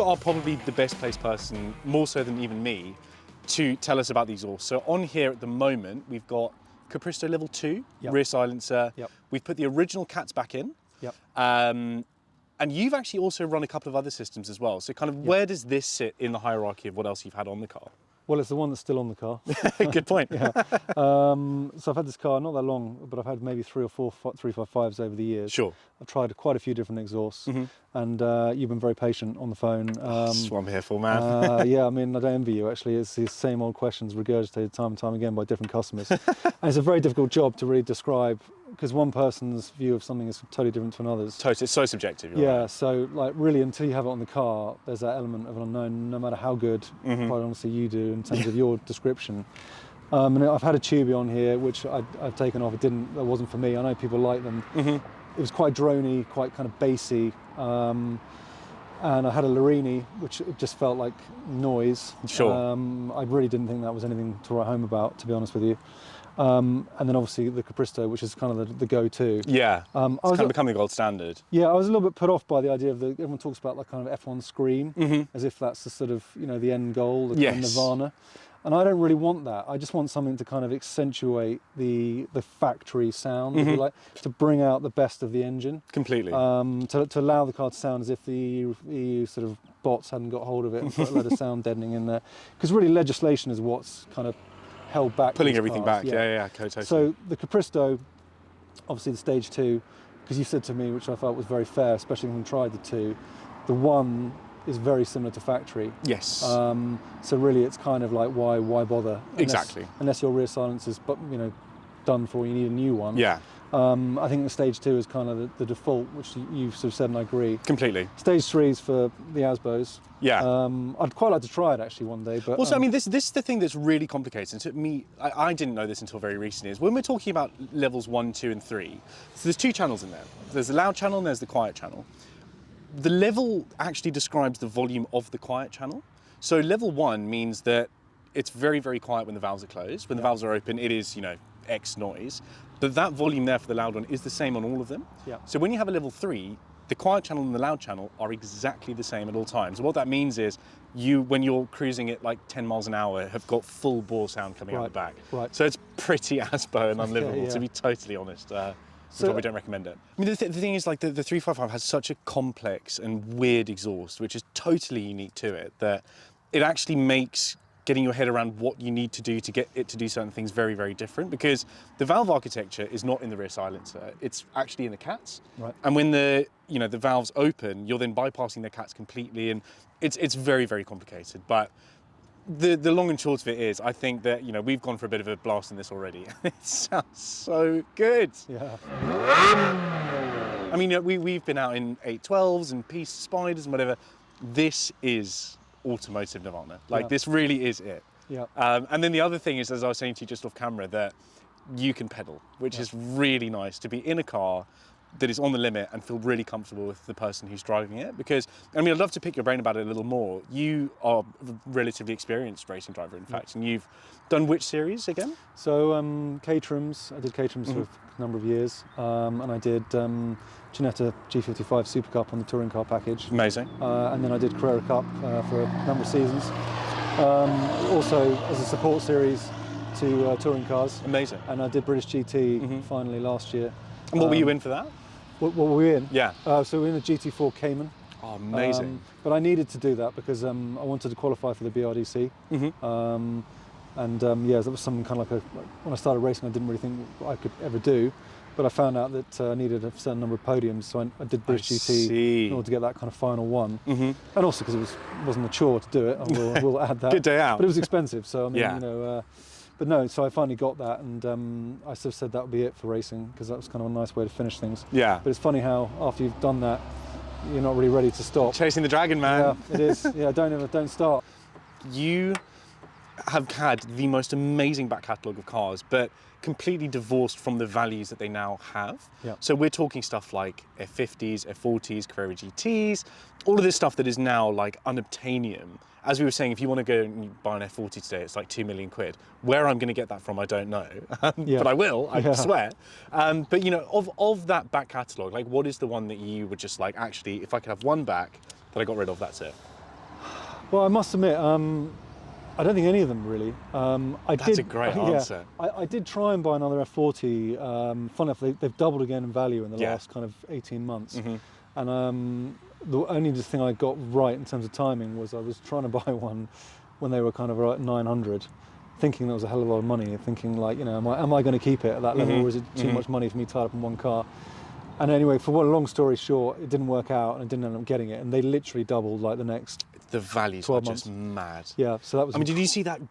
are probably the best placed person, more so than even me, to tell us about the exhaust. So on here at the moment, we've got Capristo level 2, rear silencer. We've put the original cats back in. And you've actually also run a couple of other systems as well. So kind of where does this sit in the hierarchy of what else you've had on the car? Well, it's the one that's still on the car. Good point. So I've had this car not that long, but I've had maybe 3 or 4 355s over the years. Sure. I've tried quite a few different exhausts, and you've been very patient on the phone. That's what I'm here for, man. Yeah, I mean, I don't envy you, actually. It's the same old questions regurgitated time and time again by different customers. And it's a very difficult job to really describe, because one person's view of something is totally different to another's. Totally, it's so subjective. Yeah, right. so like really until you have it on the car, there's that element of an unknown, no matter how good, quite honestly, you do in terms of your description. And I've had a Tubi on here, which I've taken off. That wasn't for me. I know people like them. It was quite droney, quite kind of bassy. And I had a Larini, which just felt like noise. Sure. I really didn't think that was anything to write home about, to be honest with you. And then obviously the Capristo, which is kind of the go-to. Yeah, it's kind of becoming the gold standard. Yeah, I was a little bit put off by the idea of everyone talks about like kind of F1 scream, as if that's the sort of, the end goal, the kind of nirvana. And I don't really want that. I just want something to kind of accentuate the factory sound, if you like, to bring out the best of the engine. Completely. To allow the car to sound as if the EU sort of bots hadn't got hold of it and put a load of sound deadening in there. Because really legislation is what's kind of held back. Pulling everything cars. back, yeah, totally. So the Capristo, obviously the stage 2, because you said to me, which I thought was very fair, especially when we tried the 2, the 1 is very similar to factory. Yes. So really it's kind of like, why bother? Unless your rear silence is, done for, you need a new one. Yeah. I think the stage 2 is kind of the default, which you've sort of said, and I agree. Completely. Stage 3 is for the Asbos. Yeah. I'd quite like to try it actually one day. But also, I mean, this is the thing that's really complicated. And to me, I didn't know this until very recently, is when we're talking about levels 1, 2, and 3, so there's 2 channels in there. There's the loud channel and there's the quiet channel. The level actually describes the volume of the quiet channel. So level 1 means that it's very, very quiet when the valves are closed. When the valves are open, it is, X noise. But that volume there for the loud one is the same on all of them. Yeah. So when you have a level 3, the quiet channel and the loud channel are exactly the same at all times. What that means is when you're cruising at like 10 miles an hour, have got full bore sound coming out the back. Right. So it's pretty Asbo and unlivable, to be totally honest. So probably don't recommend it. I mean, the thing is, like, the 355 has such a complex and weird exhaust, which is totally unique to it, that it actually makes getting your head around what you need to do to get it to do certain things very, very different, because the valve architecture is not in the rear silencer, it's actually in the cats. Right. And when the valves open, you're then bypassing the cats completely, and it's very, very complicated. But the long and short of it is, I think that, we've gone for a bit of a blast in this already. It sounds so good. Yeah. I mean, we've been out in 812s and Piste Spiders and whatever. This is automotive nirvana. Like, this really is it. Yeah. And then the other thing is, as I was saying to you just off camera, that you can pedal, which is really nice, to be in a car that is on the limit and feel really comfortable with the person who's driving it. Because, I mean, I'd love to pick your brain about it a little more. You are a relatively experienced racing driver, in fact, and you've done which series again? So Caterhams, I did Caterhams for a number of years, and I did Ginetta G55 Super Cup on the touring car package. Amazing. And then I did Carrera Cup for a number of seasons. Also as a support series to touring cars. Amazing. And I did British GT finally last year. And what were you in for that? What were we in? Yeah. So we're in a GT4 Cayman. Oh, amazing. But I needed to do that because I wanted to qualify for the BRDC. That was something kind of like when I started racing, I didn't really think I could ever do. But I found out that I needed a certain number of podiums, so I did British GT in order to get that kind of final one. And also because it wasn't a chore to do it, I will add that. Good day out. But it was expensive, so I mean, but no, so I finally got that, and I sort of said that would be it for racing, because that was kind of a nice way to finish things. Yeah. But it's funny how after you've done that, you're not really ready to stop. Chasing the dragon, man. Yeah, it is. Yeah, don't start. You have had the most amazing back catalogue of cars, but completely divorced from the values that they now have. Yeah. So we're talking stuff like F50s, F40s, Carrera GTs, all of this stuff that is now like unobtainium. As we were saying, if you want to go and buy an F40 today, it's like 2 million quid. Where I'm going to get that from, I don't know, but I will, I swear. But of that back catalogue, like, what is the one that you were just like, actually, if I could have one back that I got rid of, that's it? Well, I must admit, I don't think any of them really. That's a great answer. I did try and buy another F40. Fun enough, they've doubled again in value in the last kind of 18 months. And the only thing I got right in terms of timing was I was trying to buy one when they were kind of at 900, thinking that was a hell of a lot of money, thinking like, you know, am I going to keep it at that level, or is it too much money for me tied up in one car? And anyway, for one long story short, it didn't work out and I didn't end up getting it. And they literally doubled like the next The values are just mad. Yeah, so that was... I mean, did you see that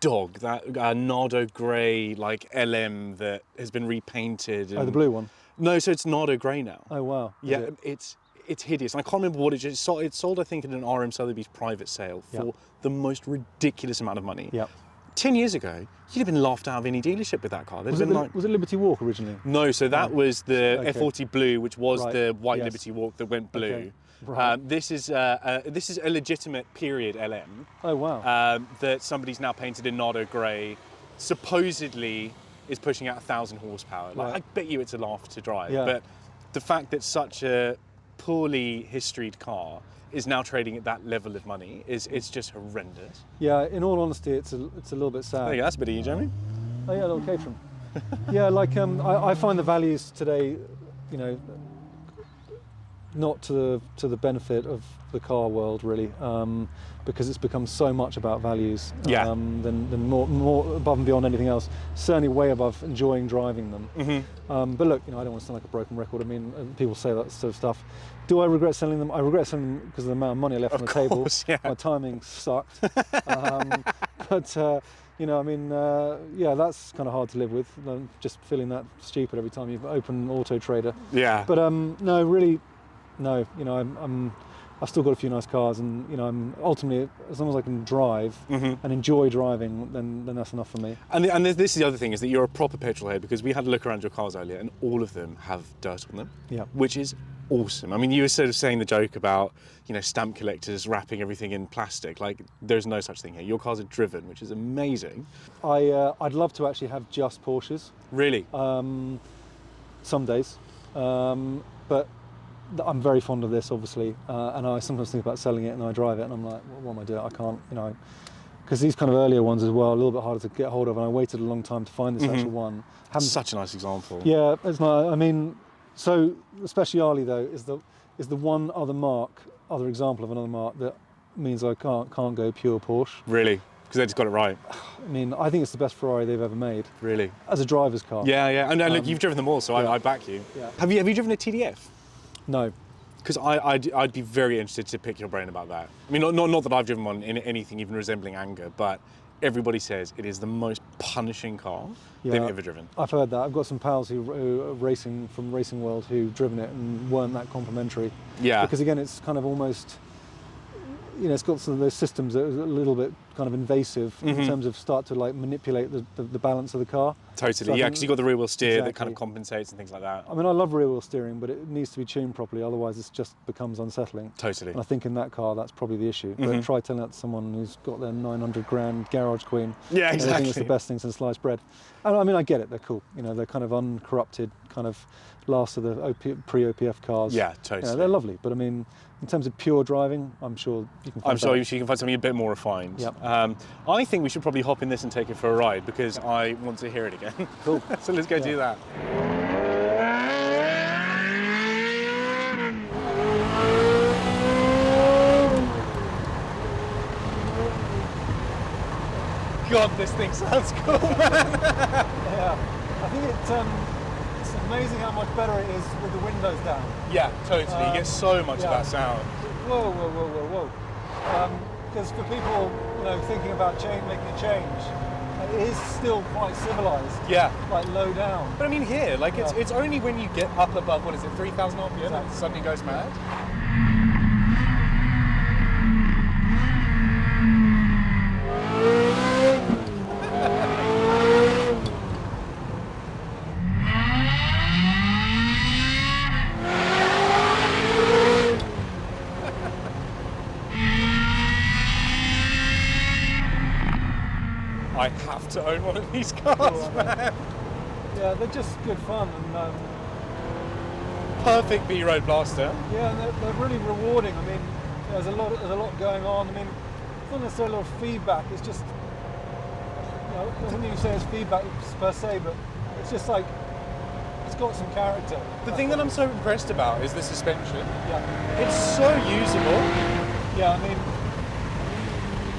dog, that Nardo Grey like LM that has been repainted? Oh, the blue one? No, so it's Nardo Grey now. Oh, wow. Yeah, it's hideous. And I can't remember what it is. It sold, I think, in an RM Sotheby's private sale for the most ridiculous amount of money. Yeah. 10 years ago, you'd have been laughed out of any dealership with that car. Was it Liberty Walk originally? No, so that was the Okay. F40 Blue, which was the white Liberty Walk that went blue. Okay. Right. This is a legitimate period LM. Oh, wow. That somebody's now painted in Nardo Grey, supposedly is pushing out 1,000 horsepower. Like, Right. I bet you it's a laugh to drive. Yeah. But the fact that such a poorly historied car is now trading at that level of money it's just horrendous. Yeah, in all honesty, it's a little bit sad. There you go, that's a bit of you, Jamie. Oh yeah, a little Caterham. Yeah, like I find the values today, you know, not to the benefit of the car world really, because it's become so much about values than more above and beyond anything else. Certainly way above enjoying driving them. But look, you know, I don't want to sound like a broken record. I mean, people say that sort of stuff. Do I regret selling them? I regret selling them because of the amount of money I left on the table. Yeah. My timing sucked. But you know, I mean, yeah, that's kind of hard to live with. Just feeling that stupid every time you open Auto Trader. Yeah. But no, really, no. You know, I've still got a few nice cars, and you know, I'm ultimately, as long as I can drive and enjoy driving, then that's enough for me. And this is the other thing, is that you're a proper petrol head, because we had a look around your cars earlier, and all of them have dirt on them. Yeah. Which is awesome. I mean, you were sort of saying the joke about, you know, stamp collectors wrapping everything in plastic. Like, there's no such thing here. Your cars are driven, which is amazing. I'd love to actually have just Porsches. Really? Some days, but I'm very fond of this, obviously, and I sometimes think about selling it, and I drive it, and I'm like, what am I doing? I can't, you know, because these kind of earlier ones as well, a little bit harder to get hold of, and I waited a long time to find this actual one. Such a nice example. Yeah, it's not. I mean, so the Speciale though is the one other example of another mark that means I can't go pure Porsche. Really? Because they just got it right. I mean, I think it's the best Ferrari they've ever made. Really? As a driver's car. Yeah, yeah. And look, you've driven them all, so I back you. Yeah. Have you driven a TDF? No. Because I'd be very interested to pick your brain about that. I mean, not that I've driven one in anything even resembling anger, but everybody says it is the most punishing car they've ever driven. I've heard that. I've got some pals who are racing from Racing World who've driven it and weren't that complimentary. Yeah. Because again, it's kind of almost, you know, it's got some of those systems that are a little bit kind of invasive in terms of start to like manipulate the balance of the car. Totally, so yeah, because you've got the rear wheel steer that kind of compensates and things like that. I mean, I love rear wheel steering, but it needs to be tuned properly, otherwise it just becomes unsettling. Totally. And I think in that car, that's probably the issue. But try telling that to someone who's got their 900 grand garage queen. Yeah, exactly. I think it's the best thing since sliced bread. And I mean, I get it, they're cool. You know, they're kind of uncorrupted, kind of last of the pre-OPF cars. Yeah, totally. You know, they're lovely, but I mean, in terms of pure driving, I'm sure you can find I'm sure you can find something a bit more refined. Yep. I think we should probably hop in this and take it for a ride, because I want to hear it again. Cool. So let's go do that. God, this thing sounds cool, man. Yeah, I think it's amazing how much better it is with the windows down. Yeah, totally. You get so much of that sound. Whoa, whoa, whoa, whoa, whoa. Because for people, you know, thinking about making a change, it is still quite civilized. Yeah. Like low down. But I mean here, like it's only when you get up above, what is it, 3,000 RPM that it suddenly goes mad? I have to own one of these cars, man. Yeah, they're just good fun, and perfect B-road blaster. Yeah, and they're really rewarding. I mean, there's a lot going on. I mean, it's not necessarily a lot of feedback. It's just, you know, I wouldn't even say it's feedback per se, but it's just like it's got some character. The thing that I'm so impressed about is the suspension. Yeah. It's so usable. Yeah, I mean,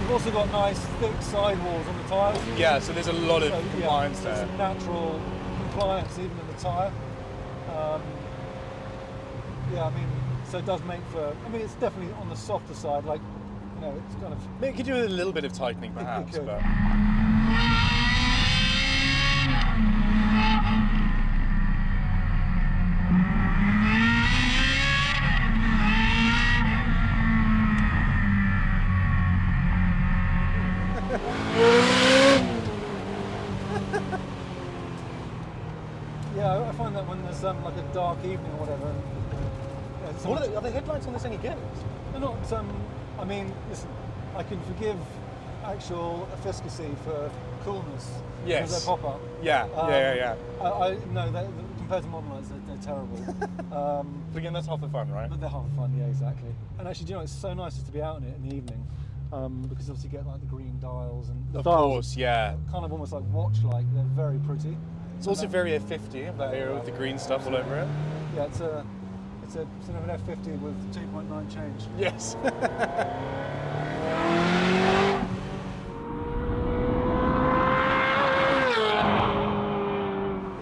you've also got nice thick sidewalls on the tyres. Yeah, so there's a lot of compliance there's there. some natural compliance even in the tyre. Yeah, I mean, so it does make for, I mean, it's definitely on the softer side, like, you know, it's kind of... It could do with a little bit of tightening perhaps, could. but... Yeah, I find that when there's like a dark evening or whatever. Are the headlights on this any good? They're not. I mean, listen, I can forgive actual efficacy for coolness. Yes. Because they pop up. Yeah, yeah. No, compared to modern lights, they're terrible. But again, that's half the fun, right? But they're half the fun, yeah, exactly. And actually, do you know, it's so nice just to be out in it in the evening. Because obviously you get like the green dials and the Of dials course, yeah. kind of almost like watch-like. They're very pretty. It's also very F50, that area with the green stuff all over it. Yeah, it's sort of an F50 with 2.9 change. Yes.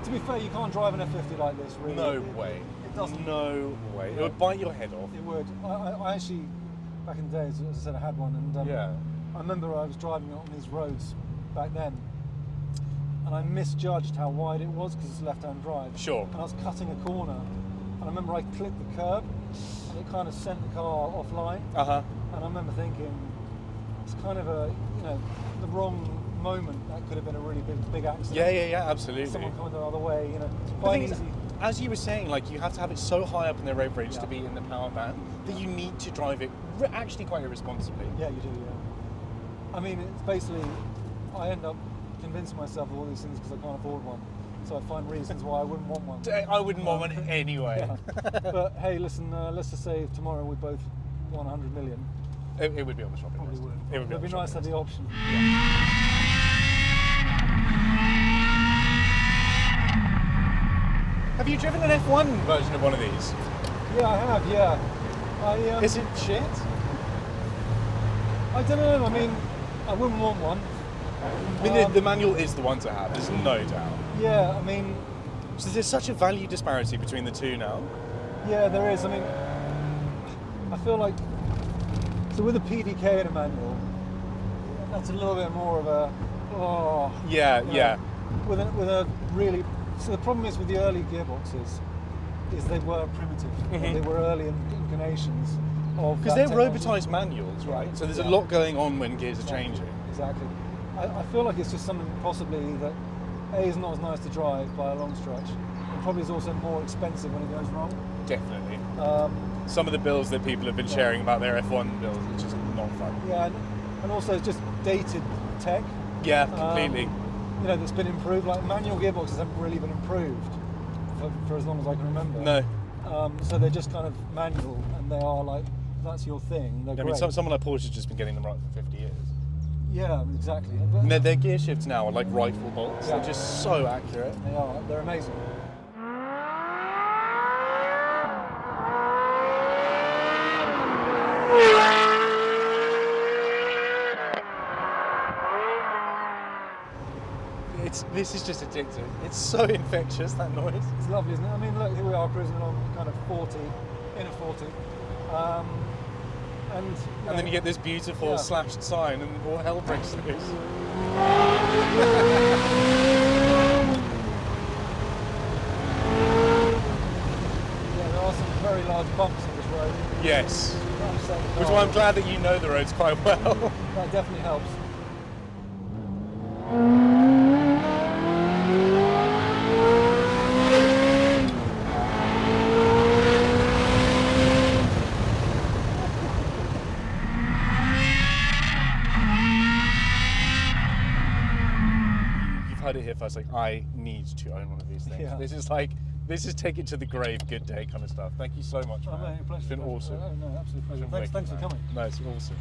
To be fair, you can't drive an F50 like this, really. No way. It doesn't. No way. It would bite your head off. It would. I actually, back in the days, as I said, I had one, and Yeah. I remember I was driving it on these roads back then, and I misjudged how wide it was because it's left-hand drive. Sure. And I was cutting a corner, and I remember I clipped the curb, and it kind of sent the car offline. Uh-huh. And I remember thinking, it's kind of a, you know, the wrong moment. That could have been a really big accident. Yeah, absolutely. Someone coming the other way, you know. The Quite thing is, easy. as you were saying, like you have to have it so high up in the road bridge to be in the power band that you need to drive it actually quite irresponsibly. Yeah, you do, yeah. I mean, it's basically, I end up convincing myself of all these things because I can't afford one. So I find reasons why I wouldn't want one. I wouldn't want one anyway. Yeah. But hey, listen, let's just say tomorrow we both won 100 million. It would be on the shopping Probably list. would. It would be It'd be nice to have the option. Have you driven an F1 version of one of these? Yeah, I have, yeah. Is it shit? I don't know, I mean, I wouldn't want one. I mean, the manual is the one to have, there's no doubt. Yeah, I mean... So there's such a value disparity between the two now. Yeah, there is. I mean, I feel like... So with a PDK and a manual, that's a little bit more of a... Oh, Yeah, you know, yeah. With a really... So the problem is with the early gearboxes, is they were primitive. They were early incarnations of... Because that they're technology. robotised manuals, right? Yeah. So there's Yeah. a lot going on when gears are changing. Exactly. I feel like it's just something possibly that A, is not as nice to drive by a long stretch, and probably is also more expensive when it goes wrong. Definitely. Some of the bills that people have been sharing about their F1 bills, it's just not fun. Yeah, and also it's just dated tech. Yeah, completely. You know, that's been improved. Like manual gearboxes haven't really been improved for as long as I can remember. No. So they're just kind of manual, and they are like, that's your thing. They're I mean, great. someone like Porsche has just been getting them right for 50 years. Yeah, exactly. But And their gear shifts now are like rifle bolts. Yeah. They're just so accurate. they are. They're amazing. This is just addictive. It's so infectious, that noise. It's lovely, isn't it? I mean, look, here we are cruising along kind of 40, in a 40. And then you get this beautiful slashed sign and all hell breaks loose. Yeah, there are some very large bumps on this road. Yes. Which is why I'm glad that you know the roads quite well. That definitely helps. You've heard it here first, like, I need to own one of these things. Yeah. This is take it to the grave, good day kind of stuff. Thank you so much, man. Oh, no, your pleasure. It's been pleasure. awesome. Oh, no, absolute pleasure. Been Thanks for wicked, coming. man. No, it's awesome.